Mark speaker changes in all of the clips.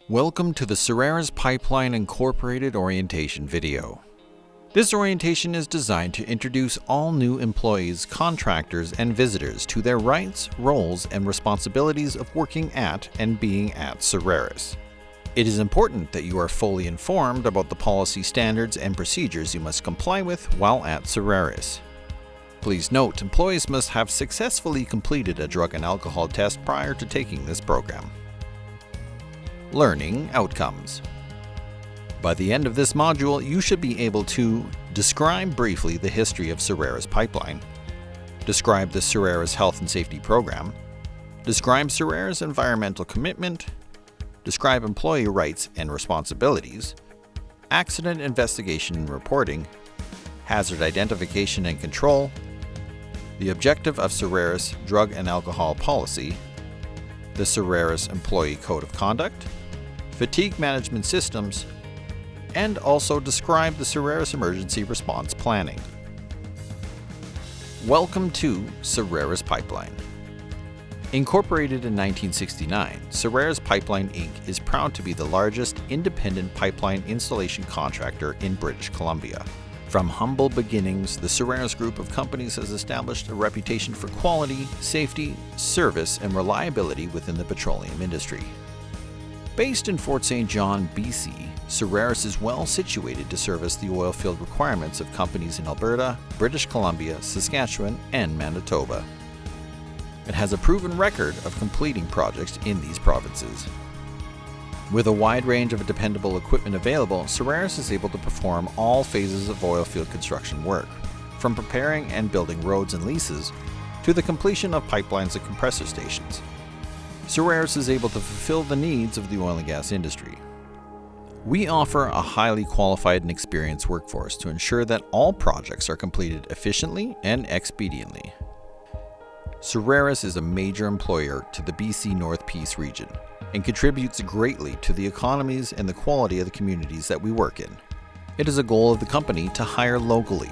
Speaker 1: Welcome to the Surerus Pipeline Inc. orientation video. This orientation is designed to introduce all new employees, contractors, and visitors to their rights, roles, and responsibilities of working at and being at Surerus. It is important that you are fully informed about the policy standards and procedures you must comply with while at Surerus. Please note, employees must have successfully completed a drug and alcohol test prior to taking this program. Learning outcomes. By the end of this module, you should be able to describe briefly the history of Surerus Pipeline, describe the Surerus Health and Safety Program, describe Surerus environmental commitment, describe employee rights and responsibilities, accident investigation and reporting, hazard identification and control, the objective of Surerus drug and alcohol policy, the Surerus Employee Code of Conduct, fatigue management systems, and also describe the Surerus Emergency Response Planning. Welcome to Surerus Pipeline. Incorporated in 1969, Surerus Pipeline Inc. is proud to be the largest independent pipeline installation contractor in British Columbia. From humble beginnings, the Surerus Group of companies has established a reputation for quality, safety, service, and reliability within the petroleum industry. Based in Fort St. John, BC, Surerus is well situated to service the oil field requirements of companies in Alberta, British Columbia, Saskatchewan, and Manitoba. It has a proven record of completing projects in these provinces. With a wide range of dependable equipment available, Surerus is able to perform all phases of oil field construction work, from preparing and building roads and leases to the completion of pipelines and compressor stations. Surerus is able to fulfill the needs of the oil and gas industry. We offer a highly qualified and experienced workforce to ensure that all projects are completed efficiently and expediently. Surerus is a major employer to the BC North Peace region and contributes greatly to the economies and the quality of the communities that we work in. It is a goal of the company to hire locally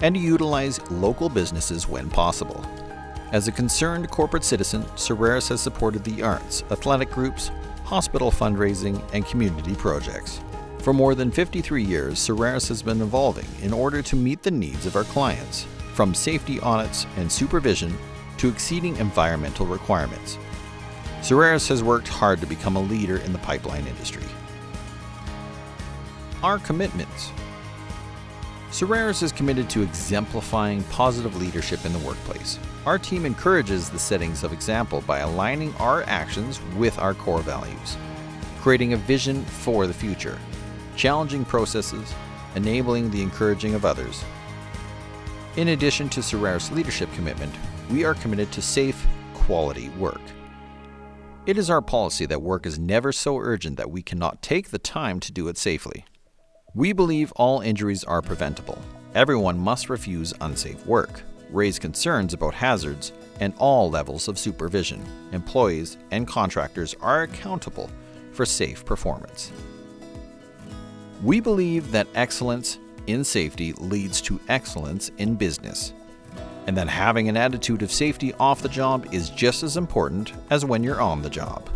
Speaker 1: and to utilize local businesses when possible. As a concerned corporate citizen, Surerus has supported the arts, athletic groups, hospital fundraising, and community projects. For more than 53 years, Surerus has been evolving in order to meet the needs of our clients, from safety audits and supervision to exceeding environmental requirements. Surerus has worked hard to become a leader in the pipeline industry. Our commitments. Surerus is committed to exemplifying positive leadership in the workplace. Our team encourages the settings of example by aligning our actions with our core values, creating a vision for the future, challenging processes, enabling the encouraging of others. In addition to Surerus' leadership commitment, we are committed to safe, quality work. It is our policy that work is never so urgent that we cannot take the time to do it safely. We believe all injuries are preventable. Everyone must refuse unsafe work, raise concerns about hazards, and all levels of supervision. Employees and contractors are accountable for safe performance. We believe that excellence in safety leads to excellence in business, and that having an attitude of safety off the job is just as important as when you're on the job.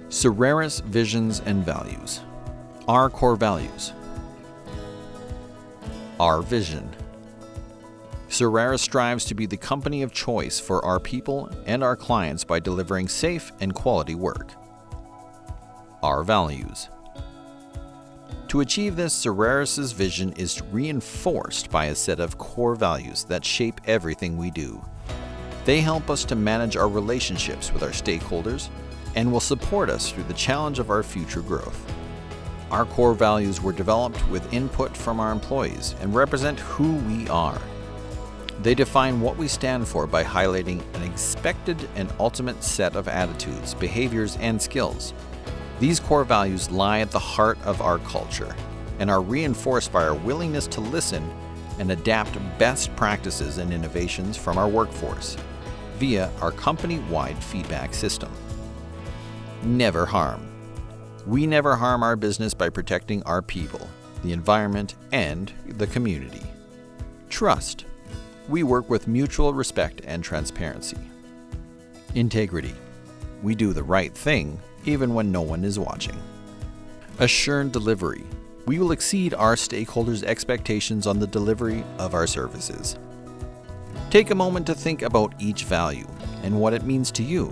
Speaker 1: Surerus visions and values. Our core values. Our vision. Surerus strives to be the company of choice for our people and our clients by delivering safe and quality work. Our values. To achieve this, Surerus' vision is reinforced by a set of core values that shape everything we do. They help us to manage our relationships with our stakeholders and will support us through the challenge of our future growth. Our core values were developed with input from our employees and represent who we are. They define what we stand for by highlighting an expected and ultimate set of attitudes, behaviors, and skills. These core values lie at the heart of our culture and are reinforced by our willingness to listen and adapt best practices and innovations from our workforce via our company-wide feedback system. Never harm. We never harm our business by protecting our people, the environment, and the community. Trust. We work with mutual respect and transparency. Integrity. We do the right thing even when no one is watching. Assured delivery. We will exceed our stakeholders' expectations on the delivery of our services. Take a moment to think about each value and what it means to you.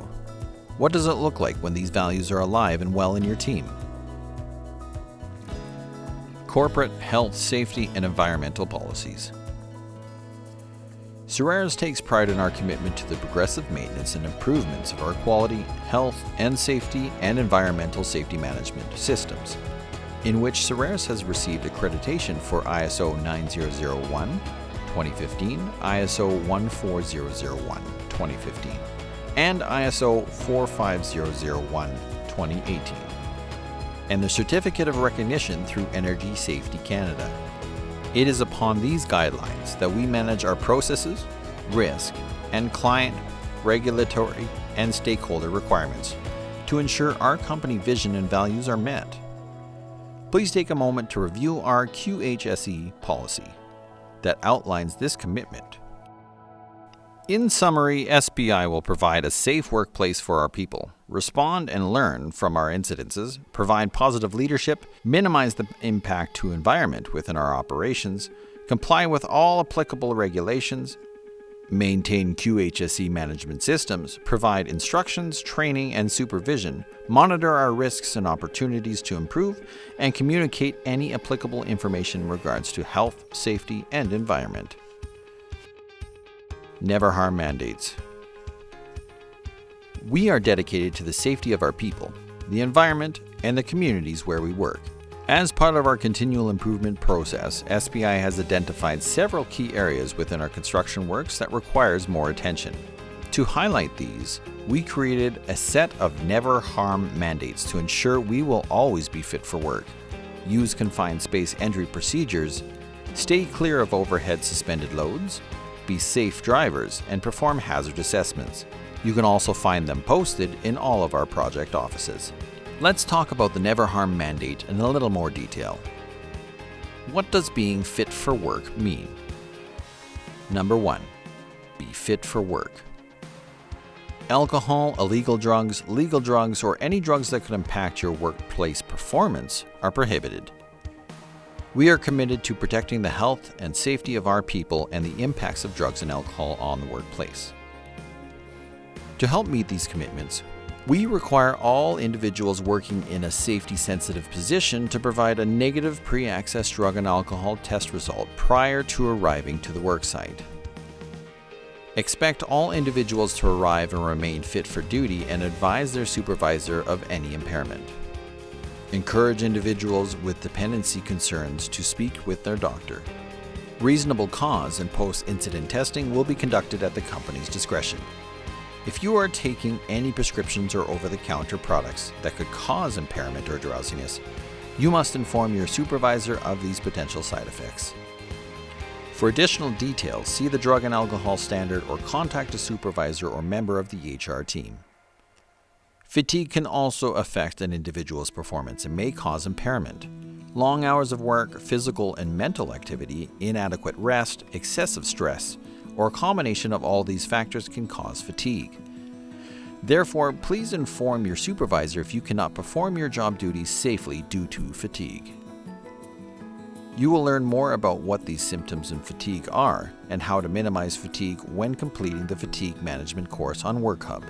Speaker 1: What does it look like when these values are alive and well in your team? Corporate health, safety, and environmental policies. Surerus takes pride in our commitment to the progressive maintenance and improvements of our quality, health, and safety and environmental safety management systems, in which Surerus has received accreditation for ISO 9001, 2015, ISO 14001, 2015, and ISO 45001, 2018, and the Certificate of Recognition through Energy Safety Canada. It is upon these guidelines that we manage our processes, risk, and client, regulatory, and stakeholder requirements to ensure our company vision and values are met. Please take a moment to review our QHSE policy that outlines this commitment. In summary, SPI will provide a safe workplace for our people, respond and learn from our incidences, provide positive leadership, minimize the impact to environment within our operations, comply with all applicable regulations, maintain QHSE management systems, provide instructions, training, and supervision, monitor our risks and opportunities to improve, and communicate any applicable information in regards to health, safety, and environment. Never harm mandates. We are dedicated to the safety of our people, the environment, and the communities where we work. As part of our continual improvement process, SPI has identified several key areas within our construction works that requires more attention. To highlight these, we created a set of never harm mandates to ensure we will always be fit for work, use confined space entry procedures, stay clear of overhead suspended loads, be safe drivers, and perform hazard assessments. You can also find them posted in all of our project offices. Let's talk about the Never Harm mandate in a little more detail. What does being fit for work mean? Number 1, be fit for work. Alcohol, illegal drugs, legal drugs, or any drugs that could impact your workplace performance are prohibited. We are committed to protecting the health and safety of our people and the impacts of drugs and alcohol on the workplace. To help meet these commitments, we require all individuals working in a safety-sensitive position to provide a negative pre-access drug and alcohol test result prior to arriving to the worksite. Expect all individuals to arrive and remain fit for duty and advise their supervisor of any impairment. Encourage individuals with dependency concerns to speak with their doctor. Reasonable cause and post-incident testing will be conducted at the company's discretion. If you are taking any prescriptions or over-the-counter products that could cause impairment or drowsiness, you must inform your supervisor of these potential side effects. For additional details, see the drug and alcohol standard or contact a supervisor or member of the HR team. Fatigue can also affect an individual's performance and may cause impairment. Long hours of work, physical and mental activity, inadequate rest, excessive stress, or a combination of all these factors can cause fatigue. Therefore, please inform your supervisor if you cannot perform your job duties safely due to fatigue. You will learn more about what these symptoms and fatigue are and how to minimize fatigue when completing the fatigue management course on WorkHub.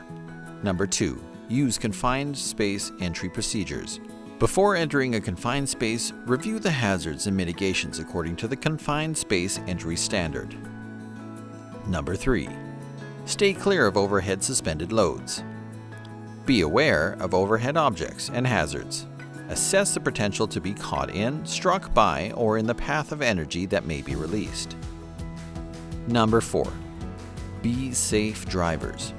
Speaker 1: Number 2. Use confined space entry procedures. Before entering a confined space, review the hazards and mitigations according to the confined space entry standard. Number 3. Stay clear of overhead suspended loads. Be aware of overhead objects and hazards. Assess the potential to be caught in, struck by, or in the path of energy that may be released. Number 4. Be safe drivers.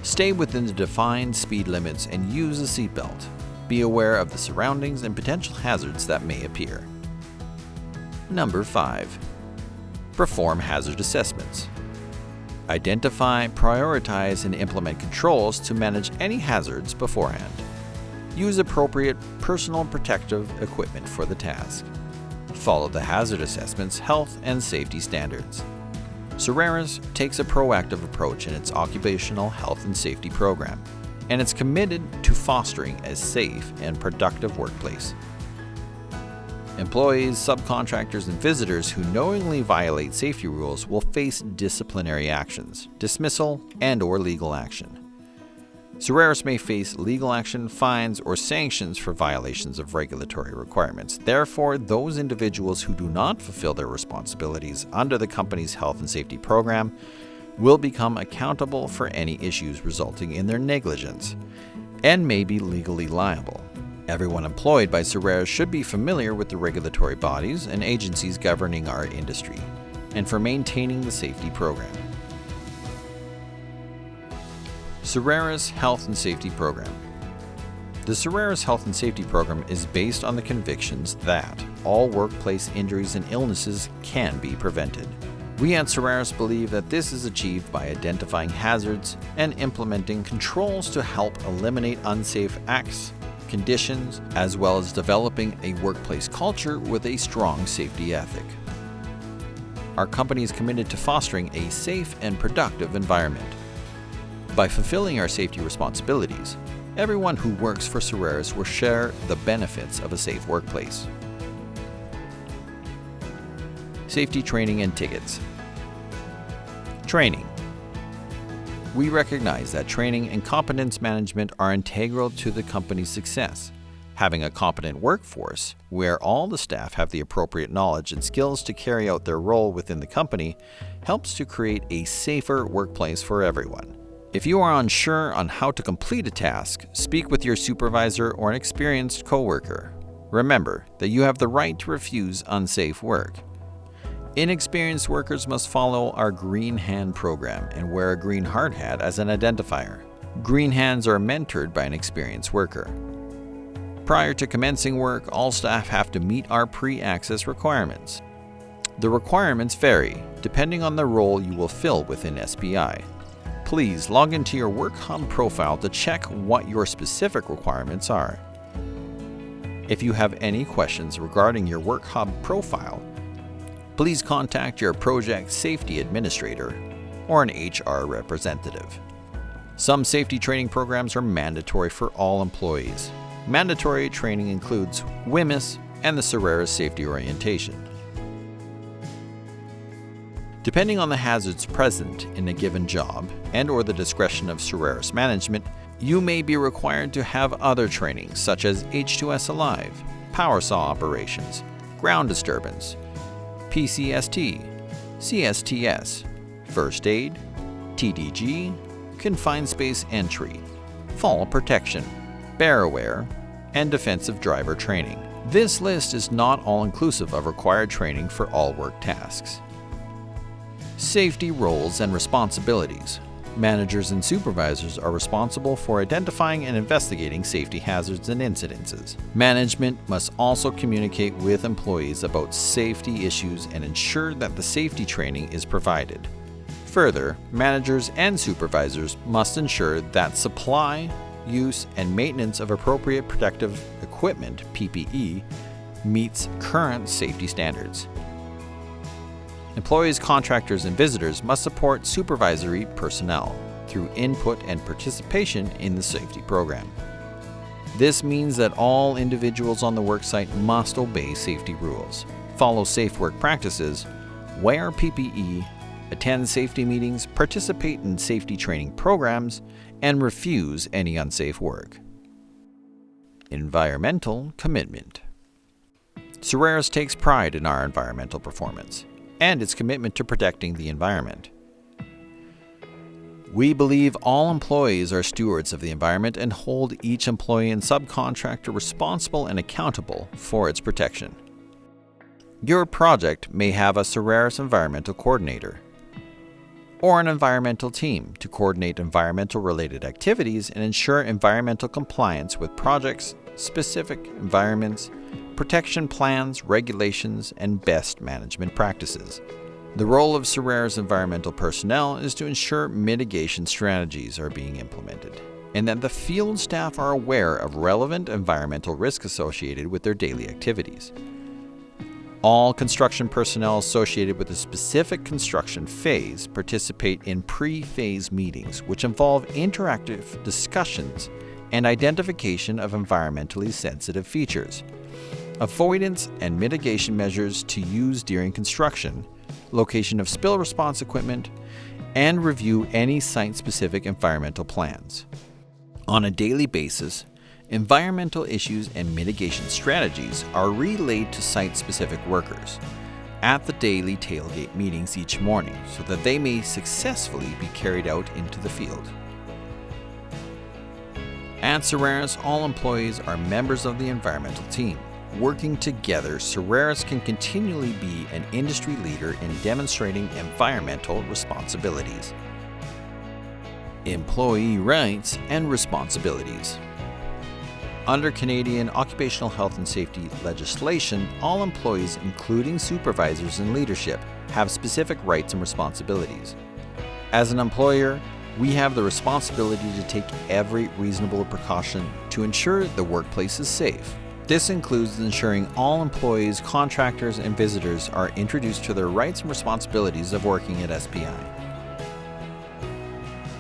Speaker 1: Stay within the defined speed limits and use a seatbelt. Be aware of the surroundings and potential hazards that may appear. Number 5. Perform hazard assessments. Identify, prioritize, and implement controls to manage any hazards beforehand. Use appropriate personal protective equipment for the task. Follow the hazard assessment's health and safety standards. Surerus takes a proactive approach in its occupational health and safety program. and it's committed to fostering a safe and productive workplace. Employees, subcontractors, and visitors who knowingly violate safety rules will face disciplinary actions, dismissal, and/or legal action. Surerus may face legal action, fines, or sanctions for violations of regulatory requirements. Therefore, those individuals who do not fulfill their responsibilities under the company's health and safety program will become accountable for any issues resulting in their negligence and may be legally liable. Everyone employed by Surerus should be familiar with the regulatory bodies and agencies governing our industry and for maintaining the safety program. Surerus Health and Safety Program. The Surerus Health and Safety Program is based on the convictions that all workplace injuries and illnesses can be prevented. We at Surerus believe that this is achieved by identifying hazards and implementing controls to help eliminate unsafe acts, conditions, as well as developing a workplace culture with a strong safety ethic. Our company is committed to fostering a safe and productive environment. By fulfilling our safety responsibilities, everyone who works for Surerus will share the benefits of a safe workplace. Safety training and tickets. Training. We recognize that training and competence management are integral to the company's success. Having a competent workforce, where all the staff have the appropriate knowledge and skills to carry out their role within the company, helps to create a safer workplace for everyone. If you are unsure on how to complete a task, speak with your supervisor or an experienced coworker. Remember that you have the right to refuse unsafe work. Inexperienced workers must follow our Green Hand program and wear a green hard hat as an identifier. Green Hands are mentored by an experienced worker. Prior to commencing work, all staff have to meet our pre-access requirements. The requirements vary depending on the role you will fill within SPI. Please log into your Work Hub profile to check what your specific requirements are. If you have any questions regarding your Work Hub profile, please contact your project safety administrator or an HR representative. Some safety training programs are mandatory for all employees. Mandatory training includes WHMIS and the Surerus Safety Orientation. Depending on the hazards present in a given job and/or the discretion of Surerus management, you may be required to have other trainings such as H2S Alive, power saw operations, ground disturbance, PCST, CSTS, first aid, TDG, confined space entry, fall protection, bear aware, and defensive driver training. This list is not all-inclusive of required training for all work tasks. Safety roles and responsibilities. Managers and supervisors are responsible for identifying and investigating safety hazards and incidences. Management must also communicate with employees about safety issues and ensure that the safety training is provided. Further, managers and supervisors must ensure that supply, use, and maintenance of appropriate protective equipment, PPE, meets current safety standards. Employees, contractors, and visitors must support supervisory personnel through input and participation in the safety program. This means that all individuals on the worksite must obey safety rules, follow safe work practices, wear PPE, attend safety meetings, participate in safety training programs, and refuse any unsafe work. Environmental commitment. Surerus takes pride in our environmental performance and its commitment to protecting the environment. We believe all employees are stewards of the environment and hold each employee and subcontractor responsible and accountable for its protection. Your project may have a Surerus environmental coordinator or an environmental team to coordinate environmental-related activities and ensure environmental compliance with projects, specific environments, protection plans, regulations, and best management practices. The role of Surerus environmental personnel is to ensure mitigation strategies are being implemented and that the field staff are aware of relevant environmental risk associated with their daily activities. All construction personnel associated with a specific construction phase participate in pre-phase meetings, which involve interactive discussions and identification of environmentally sensitive features, avoidance and mitigation measures to use during construction, location of spill response equipment, and review any site-specific environmental plans. On a daily basis, environmental issues and mitigation strategies are relayed to site-specific workers at the daily tailgate meetings each morning so that they may successfully be carried out into the field. At Surerus, all employees are members of the environmental team. Working together, Surerus can continually be an industry leader in demonstrating environmental responsibilities. Employee rights and responsibilities. Under Canadian occupational health and safety legislation, all employees, including supervisors and leadership, have specific rights and responsibilities. As an employer, we have the responsibility to take every reasonable precaution to ensure the workplace is safe. This includes ensuring all employees, contractors, and visitors are introduced to their rights and responsibilities of working at SPI.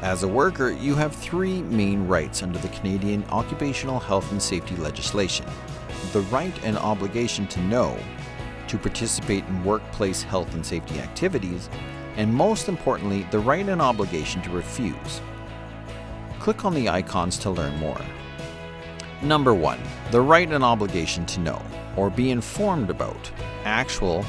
Speaker 1: As a worker, you have three main rights under the Canadian occupational health and safety legislation: the right and obligation to know, to participate in workplace health and safety activities, and most importantly, the right and obligation to refuse. Click on the icons to learn more. Number 1. The right and obligation to know, or be informed about, actual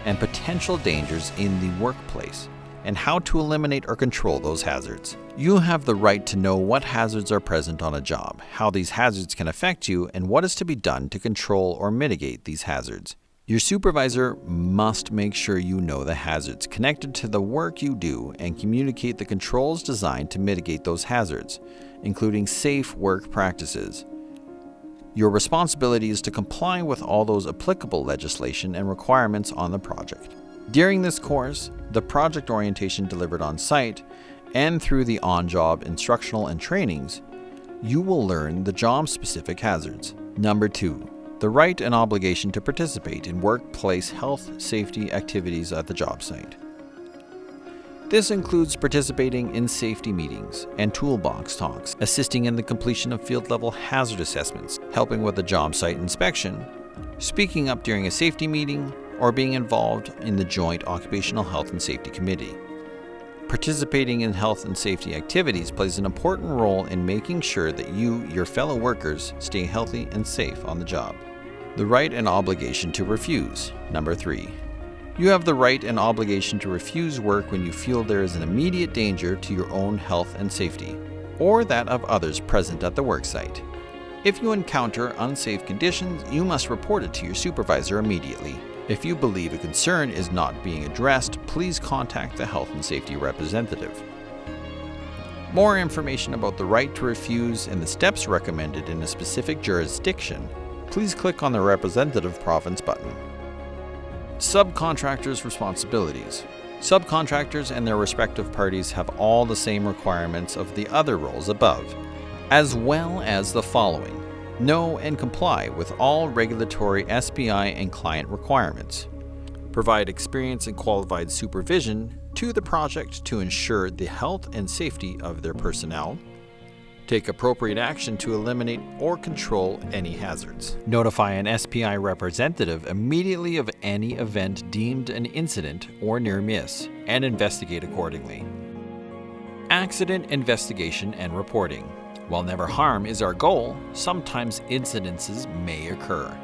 Speaker 1: and potential dangers in the workplace, and how to eliminate or control those hazards. You have the right to know what hazards are present on a job, how these hazards can affect you, and what is to be done to control or mitigate these hazards. Your supervisor must make sure you know the hazards connected to the work you do and communicate the controls designed to mitigate those hazards, including safe work practices. Your responsibility is to comply with all those applicable legislation and requirements on the project. During this course, the project orientation delivered on site, and through the on-job instructional and trainings, you will learn the job-specific hazards. Number 2. The right and obligation to participate in workplace health safety activities at the job site. This includes participating in safety meetings and toolbox talks, assisting in the completion of field-level hazard assessments, helping with a job site inspection, speaking up during a safety meeting, or being involved in the Joint Occupational Health and Safety Committee. Participating in health and safety activities plays an important role in making sure that your fellow workers, stay healthy and safe on the job. The right and obligation to refuse. Number 3. You have the right and obligation to refuse work when you feel there is an immediate danger to your own health and safety, or that of others present at the worksite. If you encounter unsafe conditions, you must report it to your supervisor immediately. If you believe a concern is not being addressed, please contact the health and safety representative. More information about the right to refuse and the steps recommended in a specific jurisdiction, please click on the Representative Province button. Subcontractors' responsibilities. Subcontractors and their respective parties have all the same requirements of the other roles above, as well as the following: know and comply with all regulatory SPI and client requirements. Provide experienced and qualified supervision to the project to ensure the health and safety of their personnel. Take appropriate action to eliminate or control any hazards. Notify an SPI representative immediately of any event deemed an incident or near miss, and investigate accordingly. Accident investigation and reporting. While never harm is our goal, sometimes incidences may occur.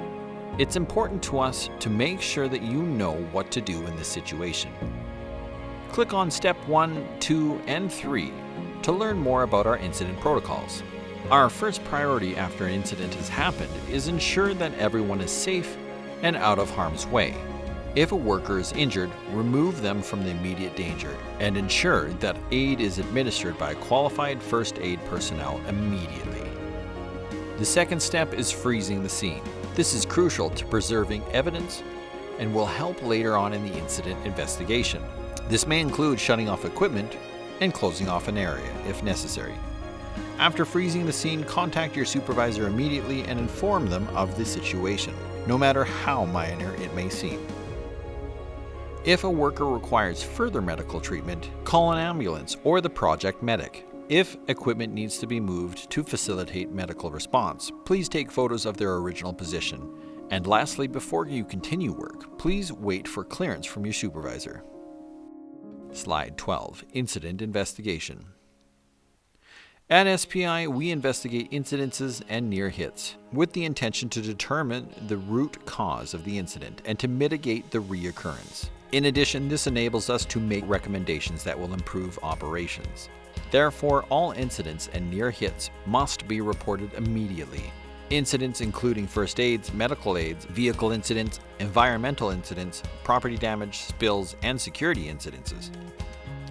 Speaker 1: It's important to us to make sure that you know what to do in this situation. Click on Step 1, 2, and 3 to learn more about our incident protocols. Our first priority after an incident has happened is ensure that everyone is safe and out of harm's way. If a worker is injured, remove them from the immediate danger and ensure that aid is administered by qualified first aid personnel immediately. The second step is freezing the scene. This is crucial to preserving evidence and will help later on in the incident investigation. This may include shutting off equipment and closing off an area if necessary. After freezing the scene, contact your supervisor immediately and inform them of the situation. no matter how minor it may seem. If a worker requires further medical treatment, call an ambulance or the project medic. If equipment needs to be moved to facilitate medical response, please take photos of their original position. And lastly, before you continue work, please wait for clearance from your supervisor. Slide 12. Incident Investigation. At SPI, we investigate incidences and near hits with the intention to determine the root cause of the incident and to mitigate the reoccurrence. In addition, this enables us to make recommendations that will improve operations. Therefore, all incidents and near hits must be reported immediately. Incidents including first aids, medical aids, vehicle incidents, environmental incidents, property damage, spills, and security incidences.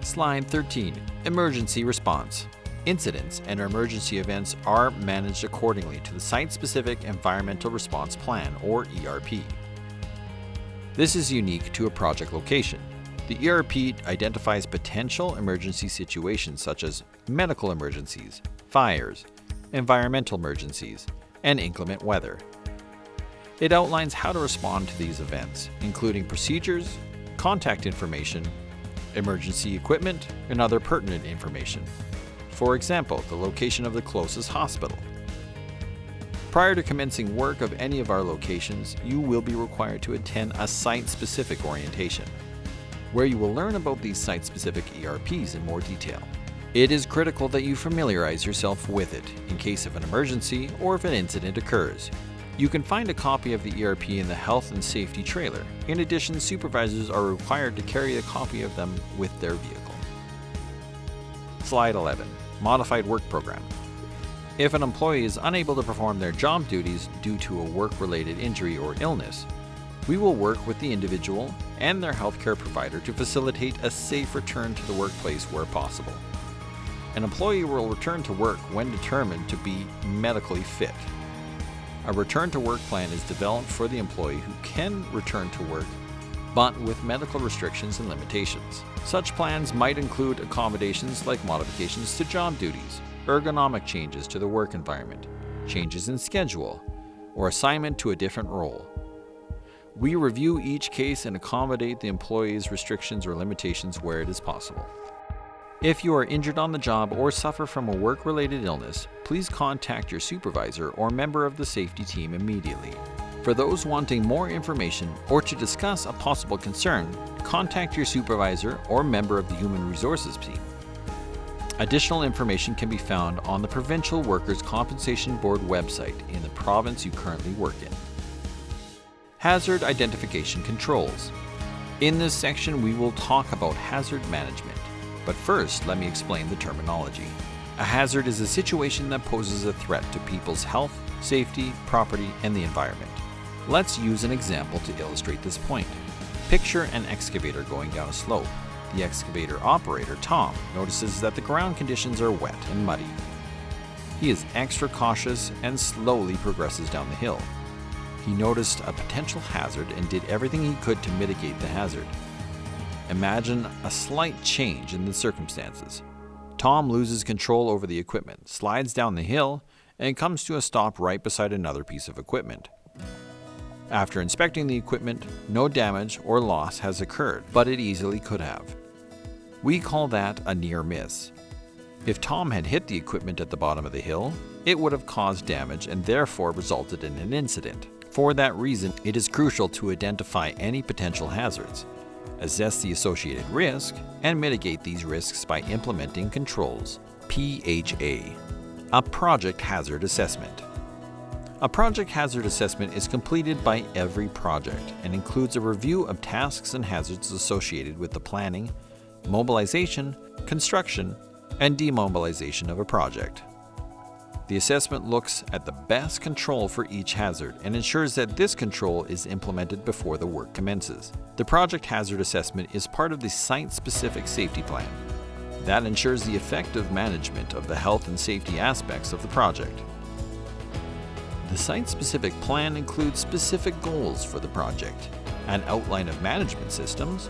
Speaker 1: Slide 13. Emergency Response. Incidents and emergency events are managed accordingly to the Site-Specific Environmental Response Plan, or ERP. This is unique to a project location. The ERP identifies potential emergency situations such as medical emergencies, fires, environmental emergencies, and inclement weather. It outlines how to respond to these events, including procedures, contact information, emergency equipment, and other pertinent information. For example, the location of the closest hospital. Prior to commencing work of any of our locations, you will be required to attend a site-specific orientation, where you will learn about these site-specific ERPs in more detail. It is critical that you familiarize yourself with it in case of an emergency or if an incident occurs. You can find a copy of the ERP in the Health and Safety trailer. In addition, supervisors are required to carry a copy of them with their vehicle. Slide 11. Modified Work Program. If an employee is unable to perform their job duties due to a work-related injury or illness, we will work with the individual and their healthcare provider to facilitate a safe return to the workplace where possible. An employee will return to work when determined to be medically fit. A return to work plan is developed for the employee who can return to work, but with medical restrictions and limitations. Such plans might include accommodations like modifications to job duties, ergonomic changes to the work environment, changes in schedule, or assignment to a different role. We review each case and accommodate the employee's restrictions or limitations where it is possible. If you are injured on the job or suffer from a work-related illness, please contact your supervisor or member of the safety team immediately. For those wanting more information or to discuss a possible concern, contact your supervisor or member of the Human Resources team. Additional information can be found on the Provincial Workers' Compensation Board website in the province you currently work in. Hazard Identification Controls. In this section, we will talk about hazard management. But first, let me explain the terminology. A hazard is a situation that poses a threat to people's health, safety, property, and the environment. Let's use an example to illustrate this point. Picture an excavator going down a slope. The excavator operator, Tom, notices that the ground conditions are wet and muddy. He is extra cautious and slowly progresses down the hill. He noticed a potential hazard and did everything he could to mitigate the hazard. Imagine a slight change in the circumstances. Tom loses control over the equipment, slides down the hill, and comes to a stop right beside another piece of equipment. After inspecting the equipment, no damage or loss has occurred, but it easily could have. We call that a near miss. If Tom had hit the equipment at the bottom of the hill, it would have caused damage and therefore resulted in an incident. For that reason, it is crucial to identify any potential hazards, assess the associated risk, and mitigate these risks by implementing controls. PHA, a Project Hazard Assessment. A project hazard assessment is completed by every project and includes a review of tasks and hazards associated with the planning, mobilization, construction, and demobilization of a project. The assessment looks at the best control for each hazard and ensures that this control is implemented before the work commences. The project hazard assessment is part of the site-specific safety plan. That ensures the effective management of the health and safety aspects of the project. The site-specific plan includes specific goals for the project, an outline of management systems,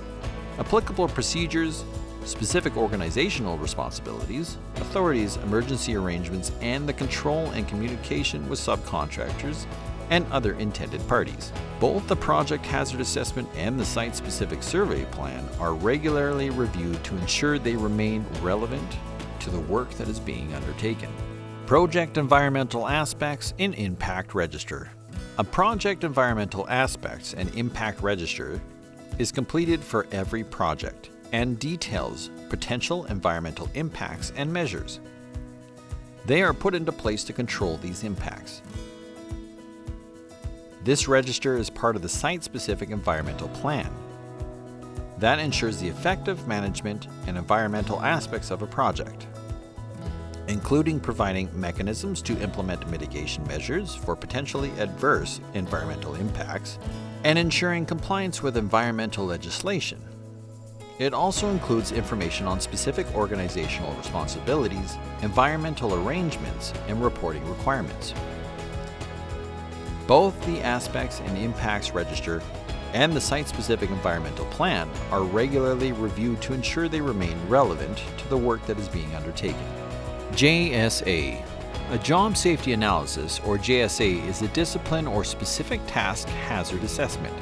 Speaker 1: applicable procedures, specific organizational responsibilities, authorities, emergency arrangements, and the control and communication with subcontractors, and other intended parties. Both the project hazard assessment and the site-specific survey plan are regularly reviewed to ensure they remain relevant to the work that is being undertaken. Project environmental aspects in impact register. A project environmental aspects and impact register is completed for every project and details potential environmental impacts and measures. They are put into place to control these impacts. This register is part of the site-specific environmental plan. That ensures the effective management and environmental aspects of a project, including providing mechanisms to implement mitigation measures for potentially adverse environmental impacts and ensuring compliance with environmental legislation. It also includes information on specific organizational responsibilities, environmental arrangements, and reporting requirements. Both the Aspects and Impacts Register and the Site-Specific Environmental Plan are regularly reviewed to ensure they remain relevant to the work that is being undertaken. JSA. A Job Safety Analysis, or JSA, is a discipline or specific task hazard assessment.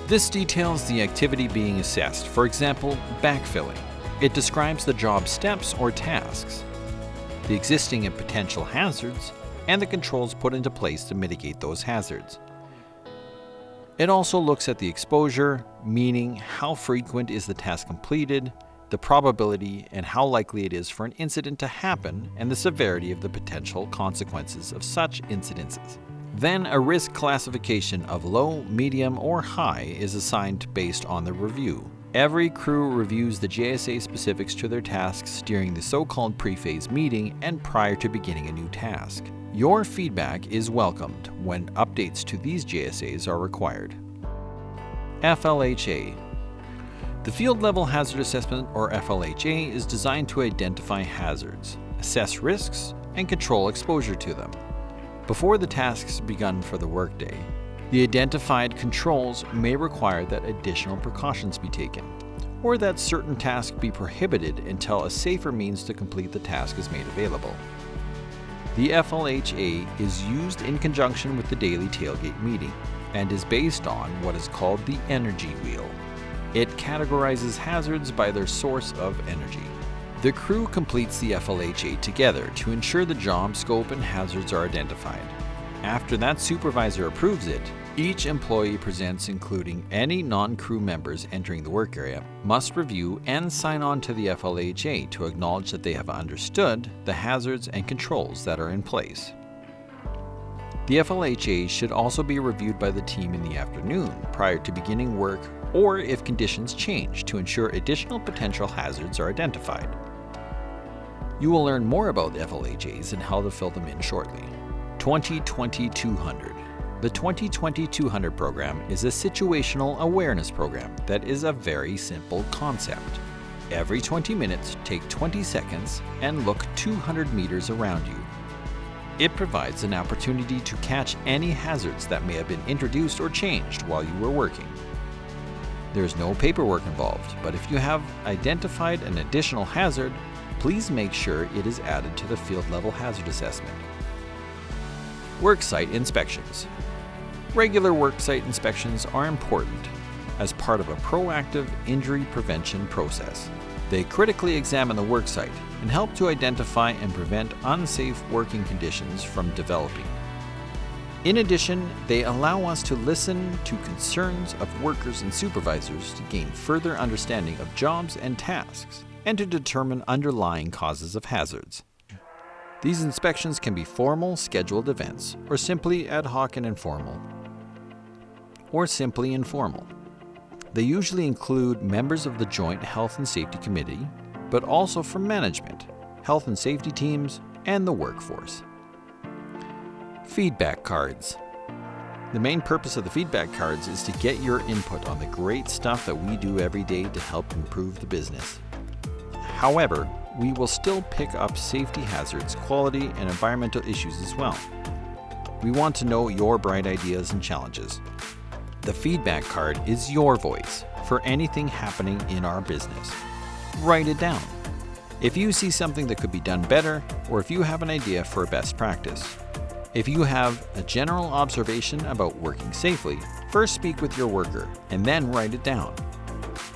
Speaker 1: This details the activity being assessed, for example, backfilling. It describes the job steps or tasks, the existing and potential hazards, and the controls put into place to mitigate those hazards. It also looks at the exposure, meaning how frequent is the task completed, the probability and how likely it is for an incident to happen, and the severity of the potential consequences of such incidences. Then a risk classification of low, medium, or high is assigned based on the review. Every crew reviews the JSA specifics to their tasks during the so-called pre-phase meeting and prior to beginning a new task. Your feedback is welcomed when updates to these JSAs are required. FLHA. The Field Level Hazard Assessment, or FLHA, is designed to identify hazards, assess risks, and control exposure to them. Before the tasks begun for the workday, the identified controls may require that additional precautions be taken, or that certain tasks be prohibited until a safer means to complete the task is made available. The FLHA is used in conjunction with the daily tailgate meeting and is based on what is called the energy wheel. It categorizes hazards by their source of energy. The crew completes the FLHA together to ensure the job scope and hazards are identified. After that supervisor approves it, each employee presents, including any non-crew members entering the work area, must review and sign on to the FLHA to acknowledge that they have understood the hazards and controls that are in place. The FLHA should also be reviewed by the team in the afternoon prior to beginning work, or if conditions change, to ensure additional potential hazards are identified. You will learn more about FLHAs and how to fill them in shortly. 2020-200. The 2020-200 program is a situational awareness program that is a very simple concept. Every 20 minutes, take 20 seconds and look 200 meters around you. It provides an opportunity to catch any hazards that may have been introduced or changed while you were working. There is no paperwork involved, but if you have identified an additional hazard, please make sure it is added to the field level hazard assessment. Worksite inspections. Regular worksite inspections are important as part of a proactive injury prevention process. They critically examine the worksite and help to identify and prevent unsafe working conditions from developing. In addition, they allow us to listen to concerns of workers and supervisors to gain further understanding of jobs and tasks, and to determine underlying causes of hazards. These inspections can be formal, scheduled events, or simply ad hoc and informal. They usually include members of the Joint Health and Safety Committee, but also from management, health and safety teams, and the workforce. Feedback cards. The main purpose of the feedback cards is to get your input on the great stuff that we do every day to help improve the business. However, we will still pick up safety hazards, quality, and environmental issues as well. We want to know your bright ideas and challenges. The feedback card is your voice for anything happening in our business. Write it down. If you see something that could be done better, or if you have an idea for a best practice, If you have a general observation about working safely, first speak with your worker and then write it down.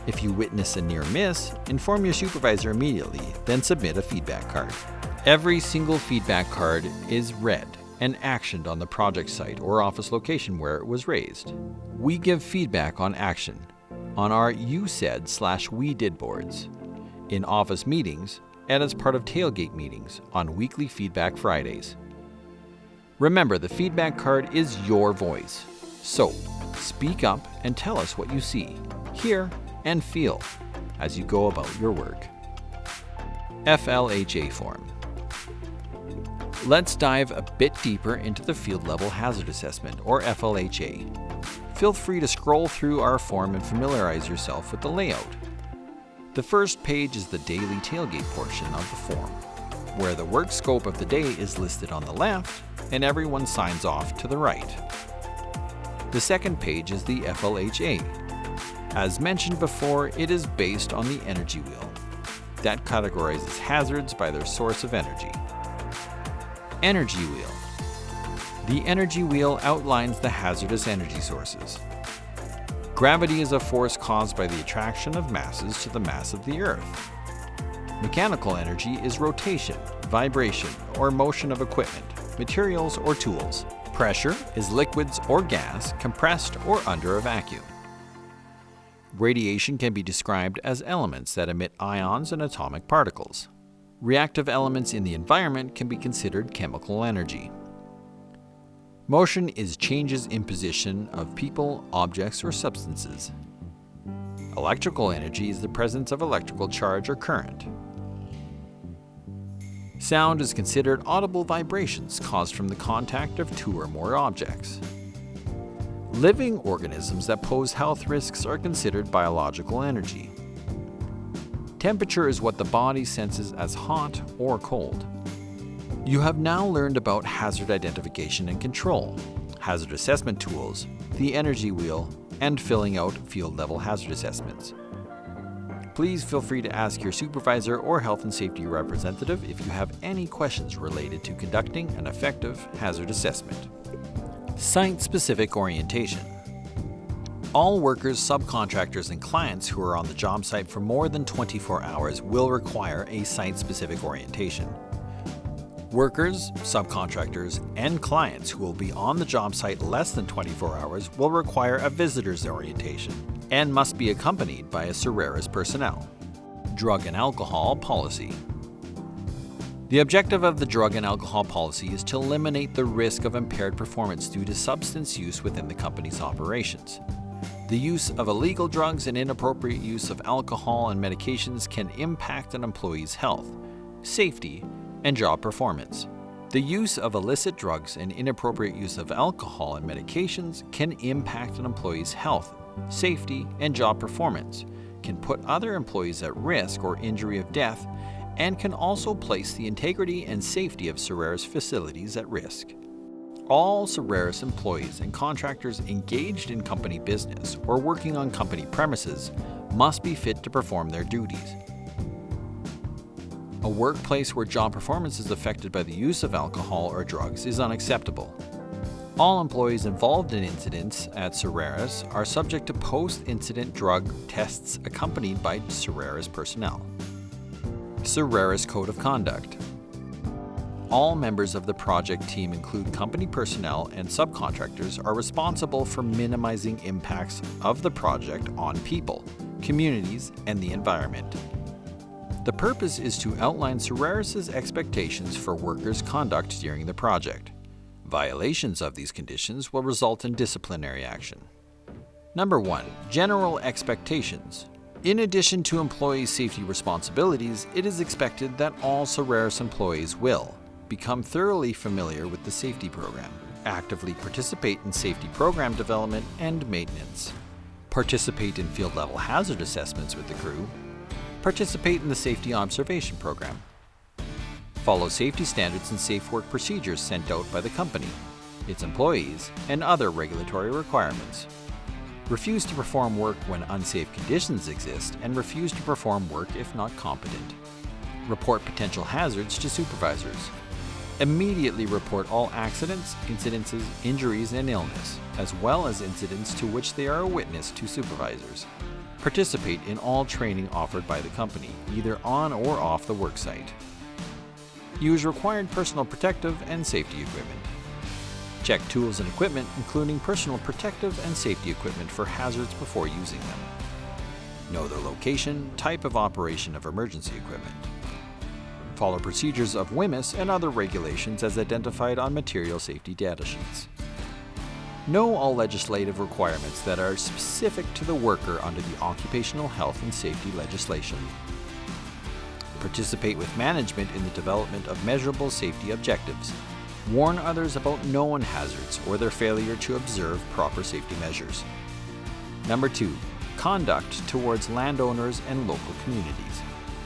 Speaker 1: If you witness a near miss, inform your supervisor immediately, then submit a feedback card. Every single feedback card is read and actioned on the project site or office location where it was raised. We give feedback on action on our You Said/We Did boards, in office meetings, and as part of tailgate meetings on weekly Feedback Fridays. Remember, the feedback card is your voice, so speak up and tell us what you see, hear, and feel as you go about your work. FLHA form. Let's dive a bit deeper into the Field Level Hazard Assessment, or FLHA. Feel free to scroll through our form and familiarize yourself with the layout. The first page is the daily tailgate portion of the form, where the work scope of the day is listed on the left and everyone signs off to the right. The second page is the FLHA. As mentioned before, it is based on the energy wheel that categorizes hazards by their source of energy. Energy wheel. The energy wheel outlines the hazardous energy sources. Gravity is a force caused by the attraction of masses to the mass of the Earth. Mechanical energy is rotation, vibration, or motion of equipment, materials, or tools. Pressure is liquids or gas compressed or under a vacuum. Radiation can be described as elements that emit ions and atomic particles. Reactive elements in the environment can be considered chemical energy. Motion is changes in position of people, objects, or substances. Electrical energy is the presence of electrical charge or current. Sound is considered audible vibrations caused from the contact of two or more objects. Living organisms that pose health risks are considered biological energy. Temperature is what the body senses as hot or cold. You have now learned about hazard identification and control, hazard assessment tools, the energy wheel, and filling out field-level hazard assessments. Please feel free to ask your supervisor or health and safety representative if you have any questions related to conducting an effective hazard assessment. Site-specific orientation. All workers, subcontractors, and clients who are on the job site for more than 24 hours will require a site-specific orientation. Workers, subcontractors, and clients who will be on the job site less than 24 hours will require a visitor's orientation and must be accompanied by a Surerus personnel. Drug and alcohol policy. The objective of the drug and alcohol policy is to eliminate the risk of impaired performance due to substance use within the company's operations. The use of illegal drugs and inappropriate use of alcohol and medications can impact an employee's health, safety, and job performance. The use of illicit drugs and inappropriate use of alcohol and medications can impact an employee's health, safety, and job performance, can put other employees at risk or injury of death, and can also place the integrity and safety of Surerus facilities at risk. All Surerus employees and contractors engaged in company business or working on company premises must be fit to perform their duties. A workplace where job performance is affected by the use of alcohol or drugs is unacceptable. All employees involved in incidents at Surerus are subject to post-incident drug tests accompanied by Surerus personnel. Surerus Code of Conduct. All members of the project team, include company personnel and subcontractors, are responsible for minimizing impacts of the project on people, communities, and the environment. The purpose is to outline Surerus's expectations for workers' conduct during the project. Violations of these conditions will result in disciplinary action. Number 1. General expectations. In addition to employee safety responsibilities, it is expected that all Surerus employees will become thoroughly familiar with the safety program, actively participate in safety program development and maintenance, participate in field-level hazard assessments with the crew, participate in the safety observation program, follow safety standards and safe work procedures sent out by the company, its employees, and other regulatory requirements, refuse to perform work when unsafe conditions exist, and refuse to perform work if not competent, report potential hazards to supervisors, Immediately report all accidents, incidences, injuries, and illness, as well as incidents to which they are a witness to supervisors. Participate in all training offered by the company, either on or off the worksite. Use required personal protective and safety equipment. Check tools and equipment, including personal protective and safety equipment for hazards before using them. Know the location, type of operation of emergency equipment. Follow procedures of WHMIS and other regulations as identified on material safety data sheets. Know all legislative requirements that are specific to the worker under the occupational health and safety legislation. Participate with management in the development of measurable safety objectives. Warn others about known hazards or their failure to observe proper safety measures. Number 2. Conduct towards landowners and local communities.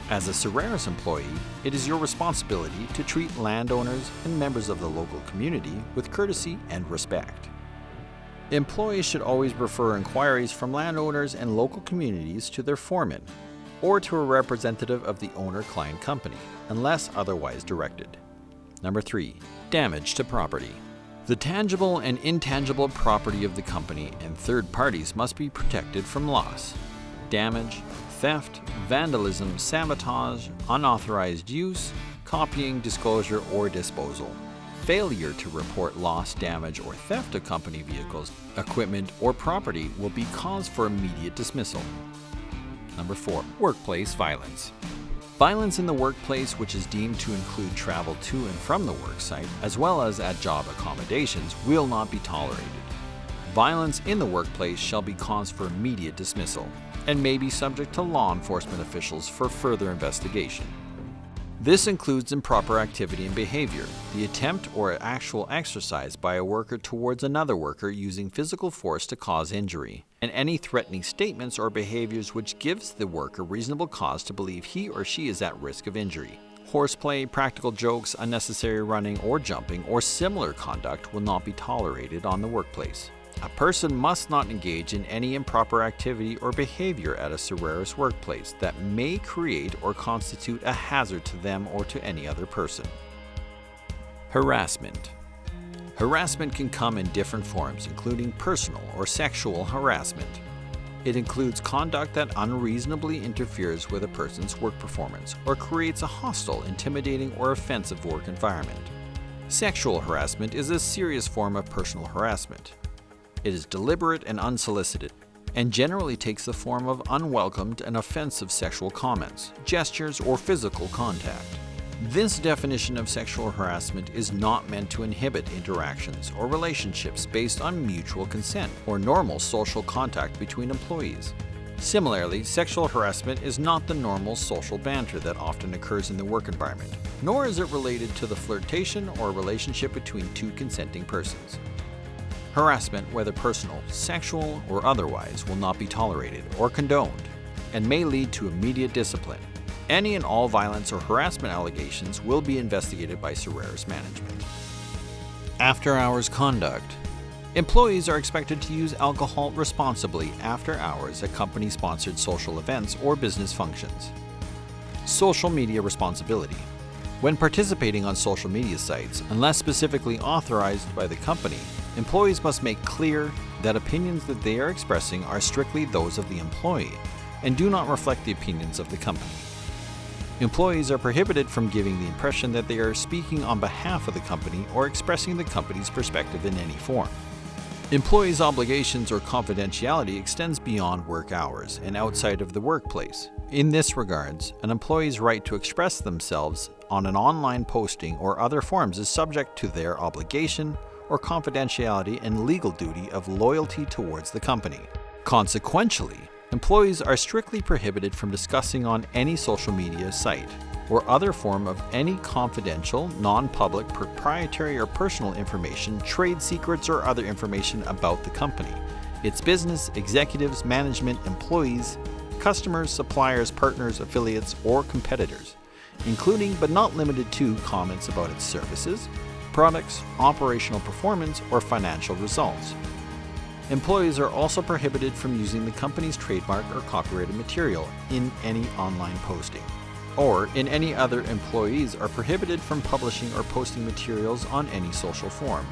Speaker 1: As a Surerus employee, it is your responsibility to treat landowners and members of the local community with courtesy and respect. Employees should always refer inquiries from landowners and local communities to their foreman or to a representative of the owner-client company, unless otherwise directed. Number 3. Damage to property. The tangible and intangible property of the company and third parties must be protected from loss, damage, theft, vandalism, sabotage, unauthorized use, copying, disclosure, or disposal. Failure to report loss, damage, or theft of company vehicles, equipment, or property will be cause for immediate dismissal. Number 4. Workplace violence. Violence in the workplace, which is deemed to include travel to and from the worksite, as well as at job accommodations, will not be tolerated. Violence in the workplace shall be cause for immediate dismissal and may be subject to law enforcement officials for further investigation. This includes improper activity and behavior, the attempt or actual exercise by a worker towards another worker using physical force to cause injury, and any threatening statements or behaviors which gives the worker reasonable cause to believe he or she is at risk of injury. Horseplay, practical jokes, unnecessary running or jumping, or similar conduct will not be tolerated on the workplace. A person must not engage in any improper activity or behavior at a Surerus workplace that may create or constitute a hazard to them or to any other person. Harassment. Harassment can come in different forms, including personal or sexual harassment. It includes conduct that unreasonably interferes with a person's work performance or creates a hostile, intimidating, or offensive work environment. Sexual harassment is a serious form of personal harassment. It is deliberate and unsolicited, and generally takes the form of unwelcomed and offensive sexual comments, gestures, or physical contact. This definition of sexual harassment is not meant to inhibit interactions or relationships based on mutual consent or normal social contact between employees. Similarly, sexual harassment is not the normal social banter that often occurs in the work environment, nor is it related to the flirtation or relationship between two consenting persons. Harassment, whether personal, sexual, or otherwise, will not be tolerated or condoned and may lead to immediate discipline. Any and all violence or harassment allegations will be investigated by Surerus management. After-hours conduct. Employees are expected to use alcohol responsibly after hours at company-sponsored social events or business functions. Social media responsibility. When participating on social media sites, unless specifically authorized by the company, employees must make clear that opinions that they are expressing are strictly those of the employee and do not reflect the opinions of the company. Employees are prohibited from giving the impression that they are speaking on behalf of the company or expressing the company's perspective in any form. Employees' obligations or confidentiality extends beyond work hours and outside of the workplace. In this regards, an employee's right to express themselves on an online posting or other forms is subject to their obligation or confidentiality and legal duty of loyalty towards the company. Consequentially, employees are strictly prohibited from discussing on any social media site or other form of any confidential, non-public, proprietary, or personal information, trade secrets, or other information about the company, its business, executives, management, employees, customers, suppliers, partners, affiliates, or competitors, including but not limited to comments about its services, products, operational performance, or financial results. Employees are also prohibited from using the company's trademark or copyrighted material in any online posting. or in any other employees are prohibited from publishing or posting materials on any social forum.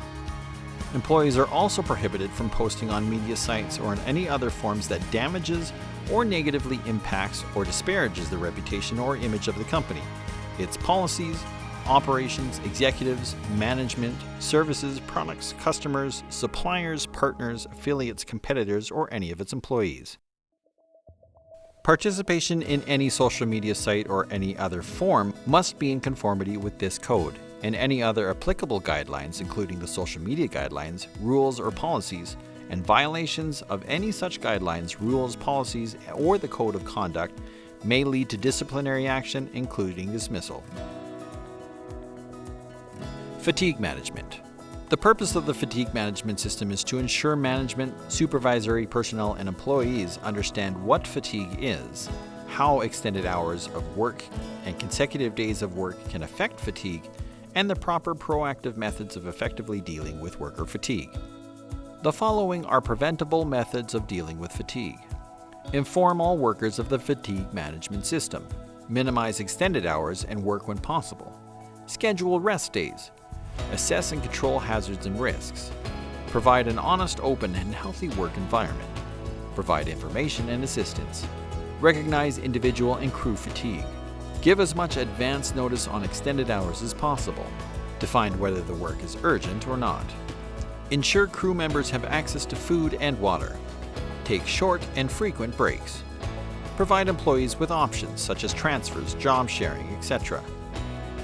Speaker 1: Employees are also prohibited from posting on media sites or in any other forms that damages or negatively impacts or disparages the reputation or image of the company, its policies, operations, executives, management, services, products, customers, suppliers, partners, affiliates, competitors, or any of its employees. Participation in any social media site or any other forum must be in conformity with this code and any other applicable guidelines, including the social media guidelines, rules, or policies, and violations of any such guidelines, rules, policies, or the code of conduct may lead to disciplinary action, including dismissal. Fatigue management. The purpose of the fatigue management system is to ensure management, supervisory personnel, and employees understand what fatigue is, how extended hours of work and consecutive days of work can affect fatigue, and the proper proactive methods of effectively dealing with worker fatigue. The following are preventable methods of dealing with fatigue. Inform all workers of the fatigue management system. Minimize extended hours and work when possible. Schedule rest days. Assess and control hazards and risks. Provide an honest, open, and healthy work environment. Provide information and assistance. Recognize individual and crew fatigue. Give as much advance notice on extended hours as possible. Define whether the work is urgent or not. Ensure crew members have access to food and water. Take short and frequent breaks. Provide employees with options such as transfers, job sharing, etc.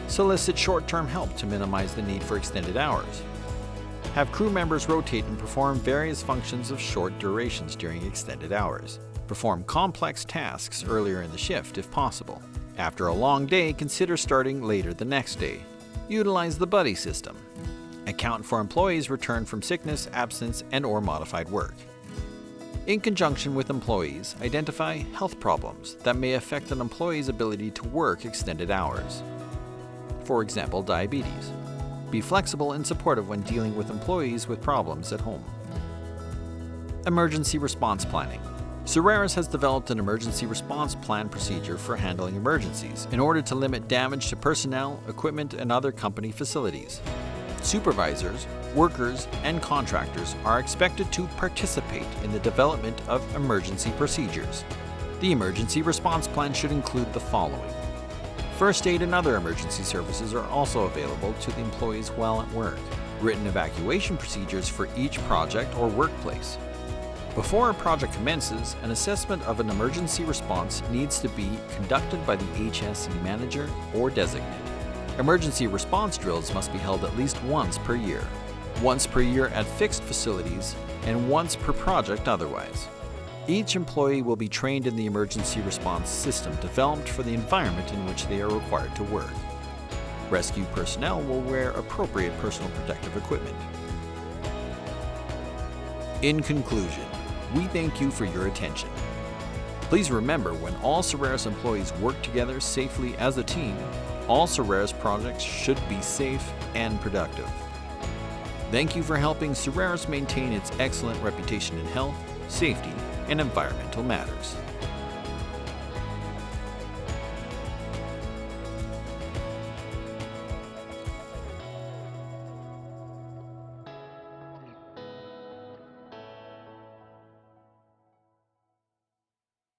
Speaker 1: Solicit short-term help to minimize the need for extended hours. Have crew members rotate and perform various functions of short durations during extended hours. Perform complex tasks earlier in the shift if possible. After a long day, consider starting later the next day. Utilize the buddy system. Account for employees returned from sickness, absence, and/or modified work. In conjunction with employees, identify health problems that may affect an employee's ability to work extended hours. For example, diabetes. Be flexible and supportive when dealing with employees with problems at home. Emergency response planning. Surerus has developed an emergency response plan procedure for handling emergencies in order to limit damage to personnel, equipment, and other company facilities. Supervisors, workers, and contractors are expected to participate in the development of emergency procedures. The emergency response plan should include the following. First aid and other emergency services are also available to the employees while at work. Written evacuation procedures for each project or workplace. Before a project commences, an assessment of an emergency response needs to be conducted by the HSE manager or designate. Emergency response drills must be held at least once per year at fixed facilities, and once per project otherwise. Each employee will be trained in the emergency response system developed for the environment in which they are required to work. Rescue personnel will wear appropriate personal protective equipment. In conclusion, we thank you for your attention. Please remember, when all Surerus employees work together safely as a team, all Surerus projects should be safe and productive. Thank you for helping Surerus maintain its excellent reputation in health, safety, and environmental matters.